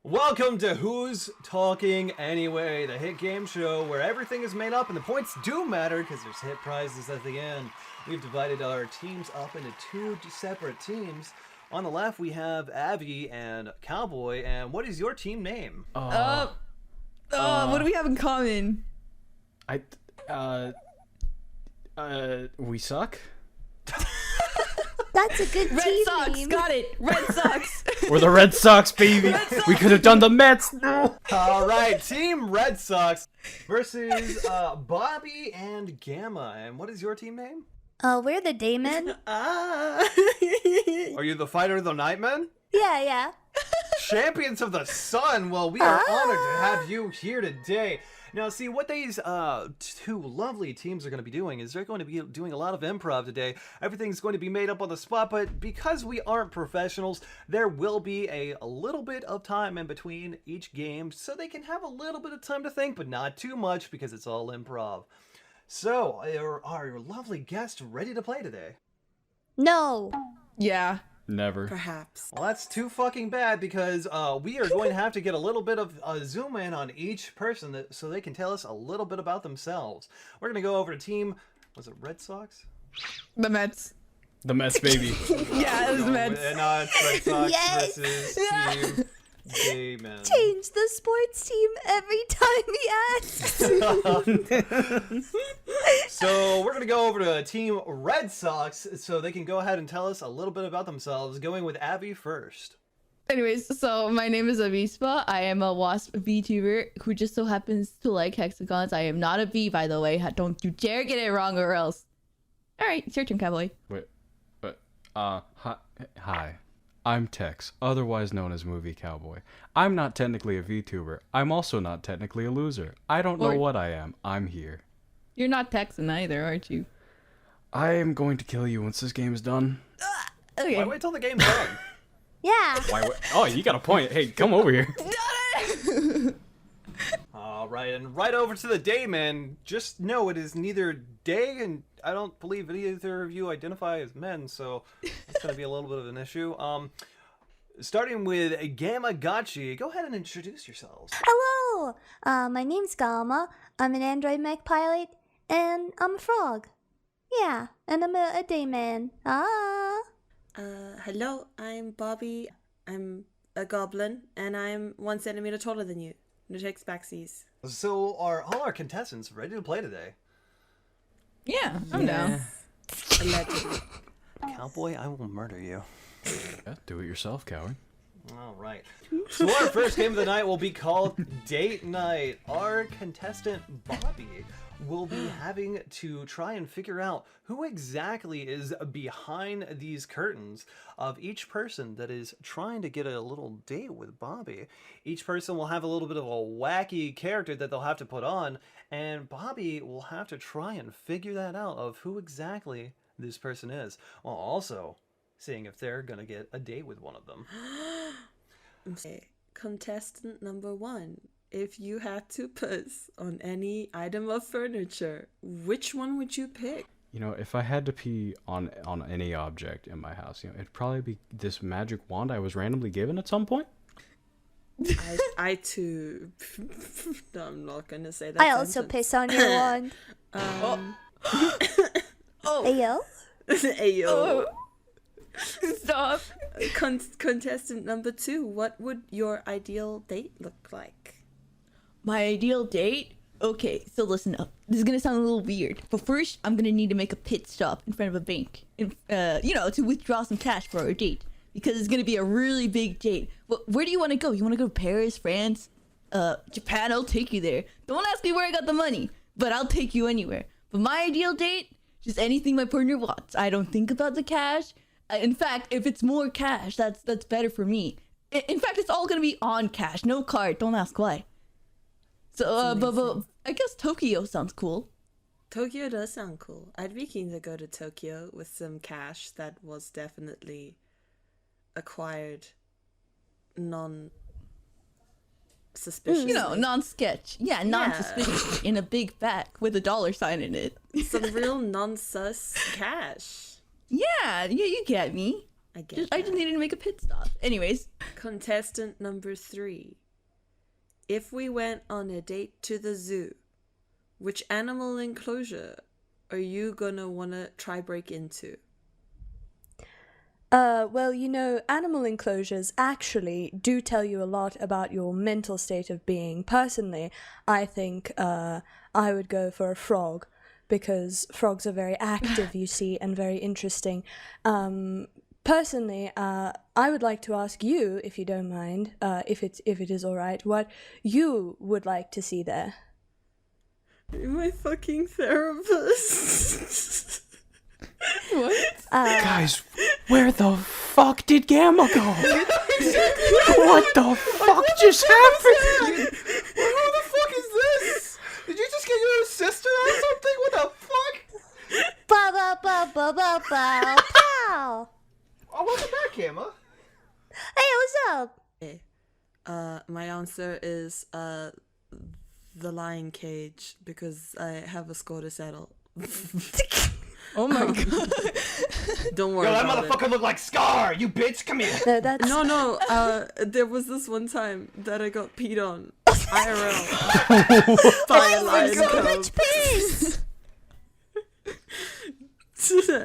Welcome to Who's Talking Anyway, the hit game show where everything is made up and the points do matter because there's hit prizes at the end. We've divided our teams up into two separate teams. On the left, we have Avi and Cowboy, and what is your team name? What do we have in common? We suck? That's a good Red team Sox, name. got it. Red Sox. We're the Red Sox, baby! We could have done the Mets! No! Alright, Team Red Sox versus Bobbi and Gamma. And what is your team name? We're the Daemon. Are you the Fighter of the Nightmen? Yeah. Champions of the Sun! Well, we are honored to have you here today. Now, see, what these two lovely teams are going to be doing is they're going to be doing a lot of improv today. Everything's going to be made up on the spot, but because we aren't professionals, there will be a little bit of time in between each game, so they can have a little bit of time to think, but not too much because it's all improv. So, are your lovely guests ready to play today? No. Yeah. Never. Perhaps. Well, that's too fucking bad because we are going to have to get a little bit of zoom in on each person so they can tell us a little bit about themselves. We're going to go over to team, was it Red Sox? The Mets. The Mets, baby. Yeah, it was the Mets. And it's Red Sox Yes. versus Team Damon. Change the sports team every time he asks. So we're going to go over to Team Red Sox so they can go ahead and tell us a little bit about themselves, going with Avi first. Anyways, so my name is Avispa. I am a WASP VTuber who just so happens to like hexagons. I am not a V, by the way. Don't you dare get it wrong or else. Alright, it's your turn, Cowboy. Hi. I'm Tex, otherwise known as Movie Cowboy. I'm not technically a VTuber. I'm also not technically a loser. I don't know what I am. I'm here. You're not Texan either, aren't you? I am going to kill you once this game is done. Okay. Why wait till the game's done? Yeah. Oh, you got a point. Hey, come over here. All right, and right over to the Damon. Just know it is neither day, and I don't believe either of you identify as men, so it's going to be a little bit of an issue. Starting with GamaGachi, go ahead and introduce yourselves. Hello. My name's Gamma. I'm an android mech pilot, and I'm a frog. Yeah, and I'm a Daemon. Hello, I'm Bobbi. I'm a goblin, and I'm 1 centimeter taller than you. No takes backsies. So are all our contestants ready to play today? Yeah, I'm down. Allegedly. Cowboy, I will murder you. Yeah, do it yourself, coward. All right. So our first game of the night will be called Date Night. Our contestant, Bobbi, will be having to try and figure out who exactly is behind these curtains of each person that is trying to get a little date with Bobbi. Each person will have a little bit of a wacky character that they'll have to put on, and Bobbi will have to try and figure that out of who exactly this person is, while also seeing if they're gonna get a date with one of them. Okay. Contestant number 1. If you had to piss on any item of furniture, which one would you pick? You know, if I had to pee on any object in my house, it'd probably be this magic wand I was randomly given at some point. I too. No, I'm not gonna say that. I also sentence. piss on your wand. Ayo. Ayo. Oh. Stop. Contestant number 2. What would your ideal date look like? My ideal date? Okay, so listen up. This is gonna sound a little weird, but first I'm gonna need to make a pit stop in front of a bank, to withdraw some cash for our date, because it's gonna be a really big date. Well, where do you want to go? You want to go to Paris, France, Japan? I'll take you there. Don't ask me where I got the money, but I'll take you anywhere. But my ideal date, just anything my partner wants. I don't think about the cash. In fact, if it's more cash, that's better for me. In fact, it's all gonna be on cash, no card. Don't ask why. So, but I guess Tokyo sounds cool. Tokyo does sound cool. I'd be keen to go to Tokyo with some cash that was definitely acquired non-suspiciously. Non-sketch. Yeah, non-suspicious. In a big bag with a dollar sign in it. Some real non-sus cash. Yeah, you get me. I get I just that. needed to make a pit stop. Anyways, Contestant number 3. If we went on a date to the zoo, which animal enclosure are you gonna wanna try break into? Well, you know, animal enclosures actually do tell you a lot about your mental state of being. Personally, I think I would go for a frog because frogs are very active, you see, and very interesting. Personally, I would like to ask you, if you don't mind, if it is all right, what you would like to see there. You're my fucking therapist. what? Guys, where the fuck did Gamma go? What the fuck just happened? Who the fuck is this? Did you just get your sister or something? What the fuck? Ba ba ba ba ba ba pow. Oh, welcome back, Emma. Hey, what's up? My answer is the lion cage because I have a score to settle. Oh my god. Don't worry Yo, that about motherfucker look like Scar. You bitch, come here. No, that's No, there was this one time that I got peed on IRL by a lion cub.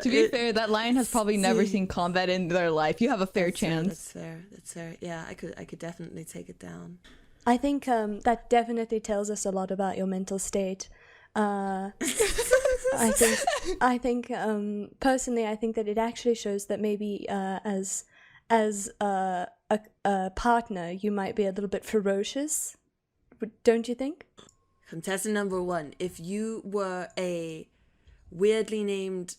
To be fair, that lion has probably never seen combat in their life. You have a fair chance. That's fair. Yeah, I could definitely take it down. I think that definitely tells us a lot about your mental state. I think personally, I think that it actually shows that maybe as a partner, you might be a little bit ferocious. Don't you think? Contestant number 1, if you were a weirdly named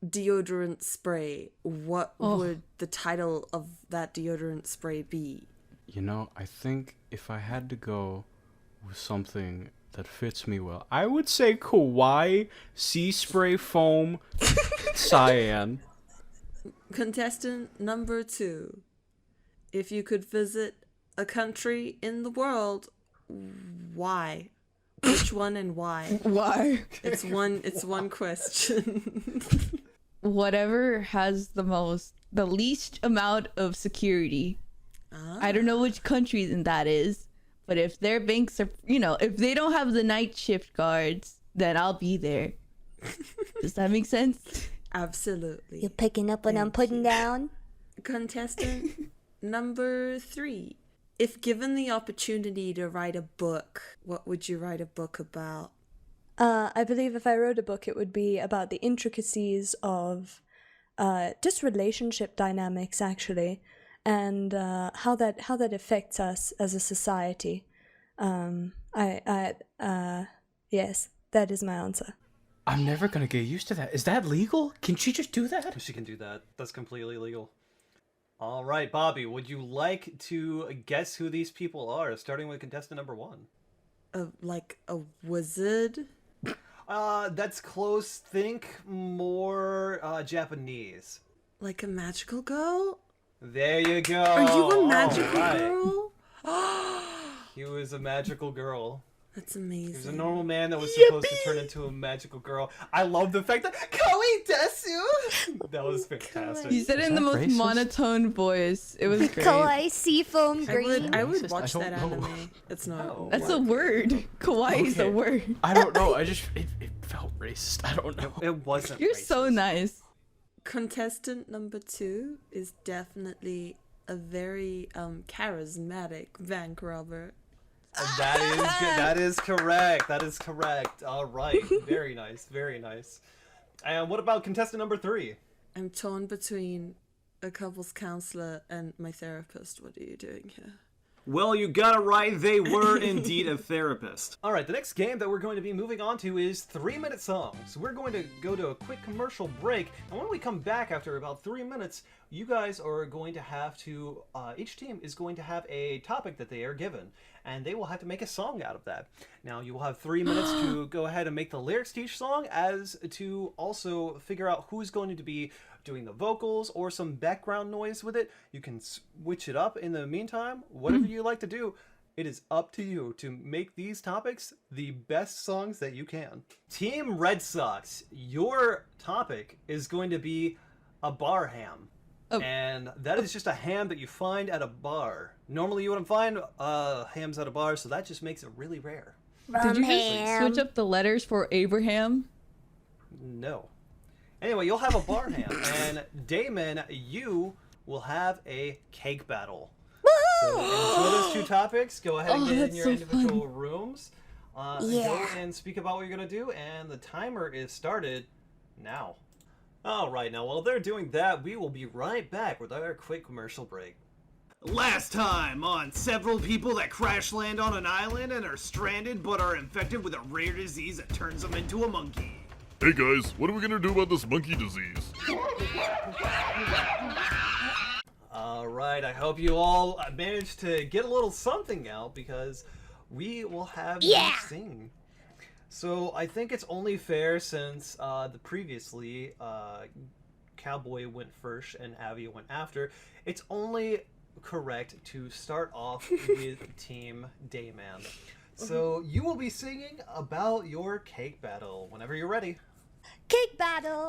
deodorant spray, what would the title of that deodorant spray be? You know, I think if I had to go with something that fits me well, I would say Kawaii Sea Spray Foam Cyan. Contestant number 2, if you could visit a country in the world, why? Which one and why? Why? It's one question. Whatever has the least amount of security. I don't know which country that is, but if their banks are, if they don't have the night shift guards, then I'll be there. Does that make sense? Absolutely. You picking up what I'm putting down? Contestant number 3. If given the opportunity to write a book, what would you write a book about? I believe if I wrote a book, it would be about the intricacies of just relationship dynamics, actually, and how that affects us as a society. Yes, that is my answer. I'm never gonna get used to that. Is that legal? Can she just do that? She can do that. That's completely legal. All right, Bobbi, would you like to guess who these people are, starting with contestant number 1? Like a wizard? That's close. Think more Japanese. Like a magical girl? There you go. Are you a magical All right. girl? He was a magical girl. That's amazing. He was a normal man that was supposed to turn into a magical girl. I love the fact that Kawaii desu. That was fantastic. You said it in the most racist? monotone voice. It was great. Kawaii seafoam I green. would Racist? watch I that don't know. anime. It's not. That's a word. Kawaii is a Okay. word. I don't know. It felt racist. I don't know. It wasn't. You're racist. so nice. Contestant number 2 is definitely a very charismatic bank robber. That is good. That is correct. That is correct. All right. Very nice. Very nice. And what about contestant number 3? I'm torn between a couples counselor and my therapist. What are you doing here? Well, you got it right. They were indeed a therapist. All right, the next game that we're going to be moving on to is 3-minute songs. We're going to go to a quick commercial break, and when we come back after about 3 minutes, you guys are going to have to, each team is going to have a topic that they are given, and they will have to make a song out of that. Now, you will have 3 minutes to go ahead and make the lyrics to each song, as to also figure out who's going to be doing the vocals or some background noise with it. You can switch it up in the meantime. Whatever you like to do, it is up to you to make these topics the best songs that you can. Team Red Sox, your topic is going to be a bar ham. And that is just a ham that you find at a bar. Normally you wouldn't find hams at a bar, so that just makes it really rare. Did you just switch up the letters for Abraham? No. Anyway, you'll have a bar ham, and Damon, you will have a cake battle. So enjoy those two topics. Go ahead and get in your individual rooms. Go and speak about what you're going to do, and the timer is started now. Alright, now while they're doing that, we will be right back with our quick commercial break. Last time on several people that crash land on an island and are stranded but are infected with a rare disease that turns them into a monkey. Hey guys, what are we gonna do about this monkey disease? Alright, I hope you all managed to get a little something out because we will have you sing. So I think it's only fair since previously Cowboy went first and Avi went after. It's only correct to start off with Team Dayman. So you will be singing about your cake battle whenever you're ready. Cake battle.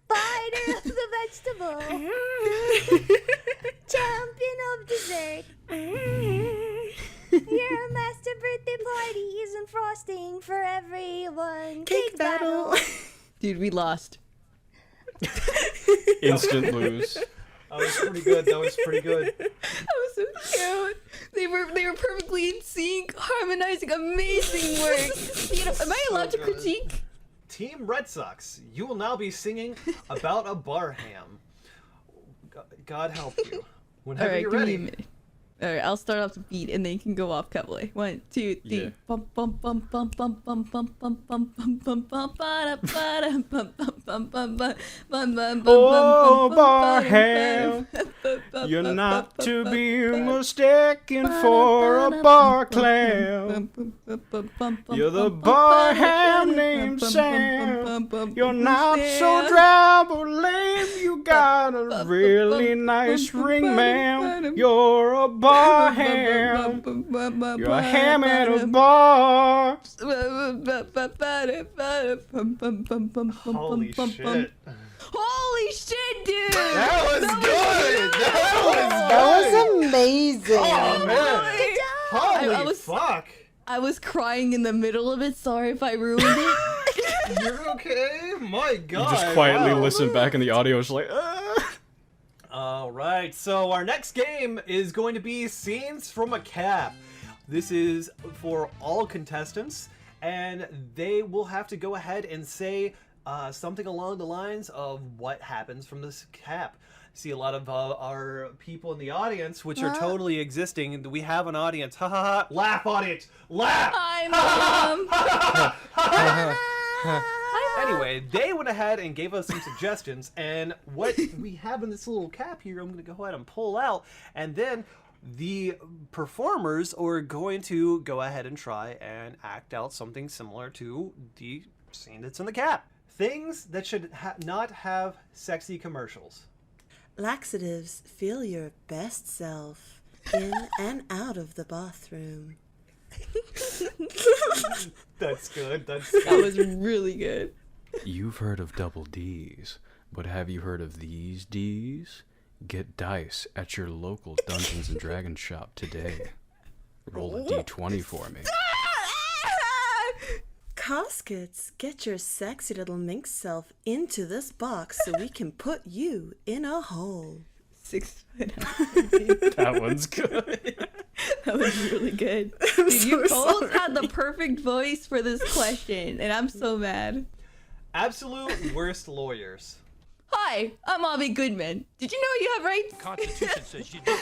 Fighter of the vegetable. Champion of dessert. Your master birthday parties and frosting for everyone. Cake battle. Dude, we lost. Instant lose. That was pretty good. That was pretty good. That was so cute. They were perfectly in sync, harmonizing, amazing work. You know, am I allowed to critique? Team Red Sox, you will now be singing about a bar ham. God help you. Whenever Alright, you're give me ready. a minute. Alright, I'll start off the beat and then you can go off, Cowboy. 1, 2, 3. Yeah. Bum bum bum bum bum bum bum bum bum bum bum bum ba ba bum bum bum bum bum bum bum Oh, bar ham, you're not to be mistaken for a bar clam. You're the bar ham named Sam. You're not so drab or lame. You got a really nice ring, ma'am. You're a bar ham. You're a ham at a bar. Holy shit. Holy shit, dude! That was good! That was amazing. Oh, man. Holy I was- fuck! I was crying in the middle of it. Sorry if I ruined it. You're okay? My god. You just quietly wow. listen back and the audio is like, Alright, so our next game is going to be Scenes from a Cap. This is for all contestants, and they will have to go ahead and say something along the lines of what happens from this cap. See a lot of our people in the audience, which are totally existing. We have an audience. Ha ha ha. Laugh, audience. Laugh. Hi, Mom. Anyway, they went ahead and gave us some suggestions, and what we have in this little cap here, I'm going to go ahead and pull out, and then the performers are going to go ahead and try and act out something similar to the scene that's in the cap. Things that should not have sexy commercials. Laxatives, feel your best self in and out of the bathroom. That's good. That's That good. was really good. you've heard of double D's, but have you heard of these D's? Get dice at your local Dungeons and Dragons shop today. Roll a D20 for me. Caskets, get your sexy little Mixx self into this box so we can put you in a hole. 6 foot. That one's good. That was really good. Dude, you both had the perfect voice for this question, and I'm so mad. Absolute worst lawyers. Hi, I'm Avi Goodman. Did you know you have rights? Constitution says you do.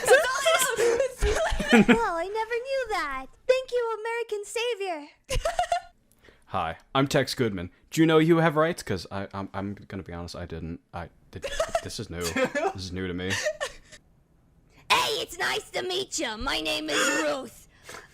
Well, I never knew that. Thank you, American Savior. Hi, I'm Tex Goodman. Do you know you have rights? Because I'm gonna be honest, I didn't. This is new. This is new to me. Hey, it's nice to meet you. My name is Ruth.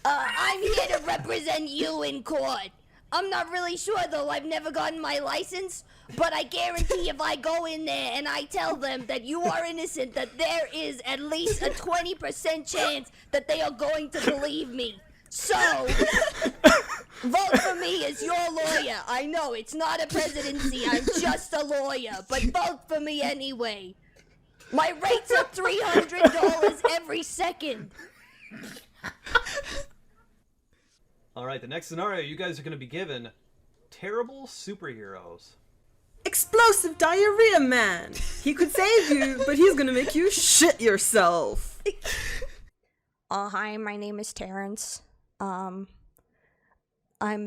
I'm here to represent you in court. I'm not really sure, though. I've never gotten my license. But I guarantee if I go in there and I tell them that you are innocent, that there is at least a 20% chance that they are going to believe me. So, Vote for me as your lawyer. I know it's not a presidency. I'm just a lawyer, but vote for me anyway. My rates are $300 every second. All right, the next scenario you guys are going to be given terrible superheroes. Explosive diarrhea man. He could save you, but he's gonna make you shit yourself. Hi, my name is Terrence. I'm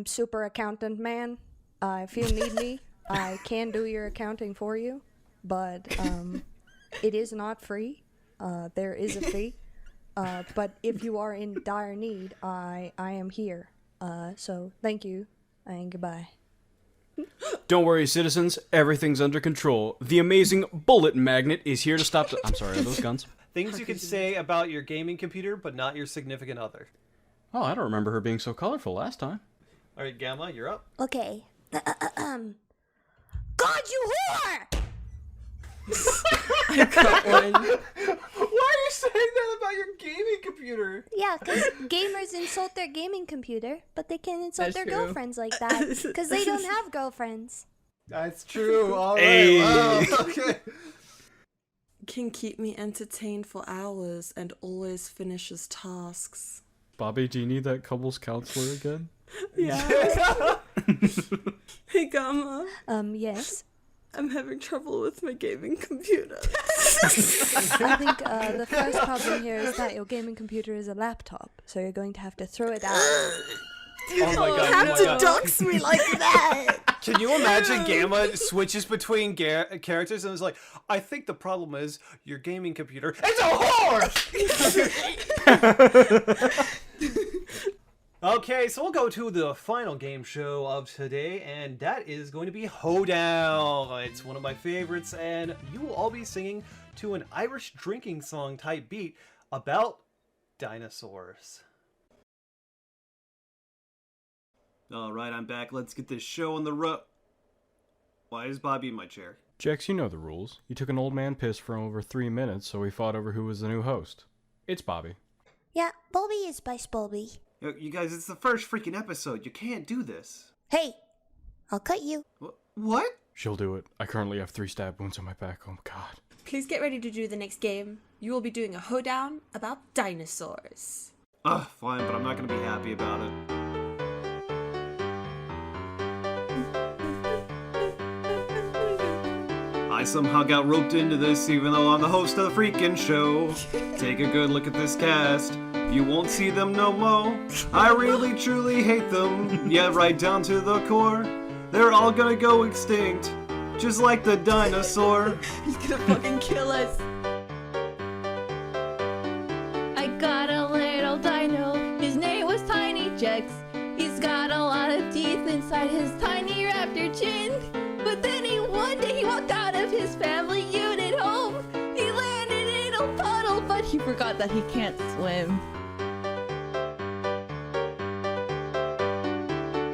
super accountant man. If you need me, I can do your accounting for you, but it is not free. There is a fee. But if you are in dire need, I am here. So thank you and goodbye. Don't worry, citizens. Everything's under control. The amazing bullet magnet is here to stop the... I'm sorry, are those guns? Things you could say about your gaming computer, but not your significant other. Oh, I don't remember her being so colorful last time. All right, Gamma, you're up. Okay. God, you whore! I got one. Why are you saying that about your gaming computer? Yeah, because gamers insult their gaming computer, but they can't insult their girlfriends like that, because they don't have girlfriends. That's true. All right. Hey. Wow. Okay. Can keep me entertained for hours and always finishes tasks. Bobby, do you need that couples counselor again? Yeah. Hey, Gamma. Yes. I'm having trouble with my gaming computer. I think the first problem here is that your gaming computer is a laptop, so you're going to have to throw it out. Oh my god. Have oh my to god. dox me like that. Can you imagine Gamma switches between characters and is like, I think the problem is your gaming computer. It's a whore! Okay, so we'll go to the final game show of today, and that is going to be Hoedown. It's one of my favorites, and you will all be singing to an Irish drinking song type beat about dinosaurs. Alright, I'm back. Let's get this show on the road. Why is Bobby in my chair? Jexx, you know the rules. You took an old man piss for over 3 minutes, so we fought over who was the new host. It's Bobby. Yeah, Bobbi is Spice Bobbi. You guys, it's the first freaking episode. You can't do this. Hey, I'll cut you. What? She'll do it. I currently have 3 stab wounds on my back. Oh my god. Please get ready to do the next game. You will be doing a hoedown about dinosaurs. Ugh, fine, but I'm not gonna be happy about it. I somehow got roped into this even though I'm the host of the freaking show. Take a good look at this cast. You won't see them no mo. I really truly hate them. Yeah, right down to the core. They're all gonna go extinct. Just like the dinosaur. He's gonna fucking kill us. I got a little dino. His name was Tiny Jexx. He's got a lot of teeth inside his tiny raptor chin. But then one day he walked out of his family unit home. He landed in a puddle, but he forgot that he can't swim.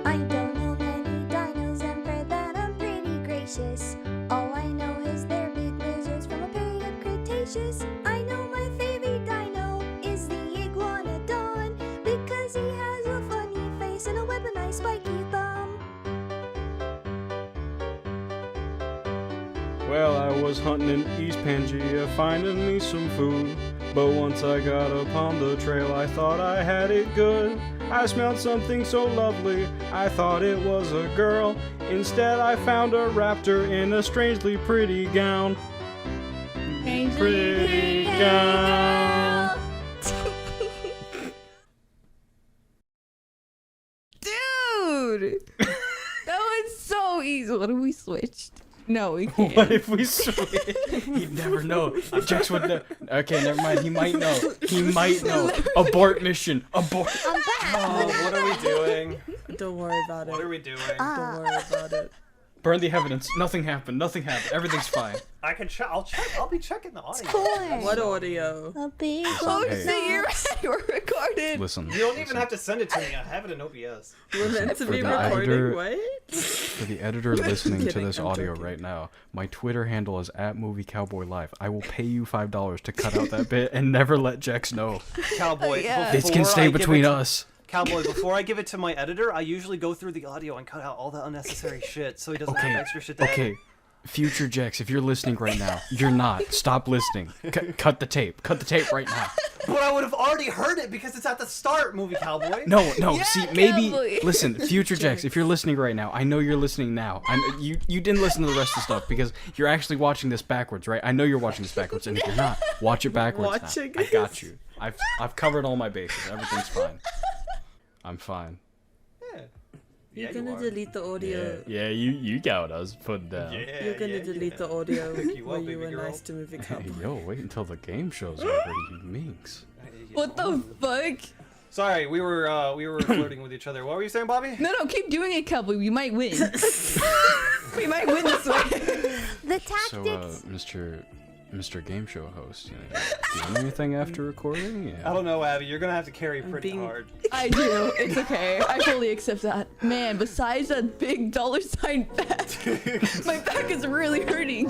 I don't know many dinos and for that I'm pretty gracious. All I know is they're big lizards from a period Cretaceous. I know my favorite dino is the Iguanodon because he has a funny face and a weaponized spiky thumb. Well, I was hunting in East Pangea, finding me some food. But once I got upon the trail, I thought I had it good. I smelled something so lovely, I thought it was a girl. Instead, I found a raptor in a strangely pretty gown. Pretty gown. Dude! That was so easy. What if we switched? No, we can't. What if we switch? He'd never know. Jexx would know. Okay, never mind. He might know. He might know. Abort mission. Abort. I'm back. Oh, what are we doing? Don't worry about it. What are we doing? Don't worry about it. Burn the evidence. Nothing happened. Nothing happened. Everything's fine. I can check. I'll check. I'll be checking the audio. What audio? A big Oh, Hey. so you're we're recorded. Listen. You don't even have to send it to me. I have it in OBS. We're meant to For be the recording, editor- what? For the editor listening to Kidding, this I'm audio joking. right now, my Twitter handle is @MovieCowboyLive. I will pay you $5 to cut out that bit and never let Jexx know. Cowboy. Yeah. This can stay between us. Cowboy, before I give it to my editor, I usually go through the audio and cut out all the unnecessary shit so he doesn't have extra shit to edit. Okay. Future Jexx, if you're listening right now, you're not. Stop listening. Cut the tape. Cut the tape right now. But I would have already heard it because it's at the start, Movie Cowboy. No. Yeah, See, maybe Cowboy. listen, Future Jexx, if you're listening right now, I know you're listening now. I know, you didn't listen to the rest of the stuff because you're actually watching this backwards, right? I know you're watching this backwards, and if you're not, watch it backwards. Watching now. I got you. I've covered all my bases. Everything's fine. I'm fine. You're gonna delete the audio. Yeah, you got us put down. You're gonna delete the audio you where up, you baby were girl. nice to Movie Hey, Cowboy. yo, wait until the game show's over, you minx. What the fuck? Sorry, we were flirting with each other. What were you saying, Bobby? No, keep doing it, Cowboy. We might win. We might win this way. The So, tactics. Mr. Game Show host, doing anything after recording? I don't know, Abby. You're gonna have to carry pretty being- hard. I do. It's okay. I fully accept that. Man, besides that big $sign back, my back is really hurting.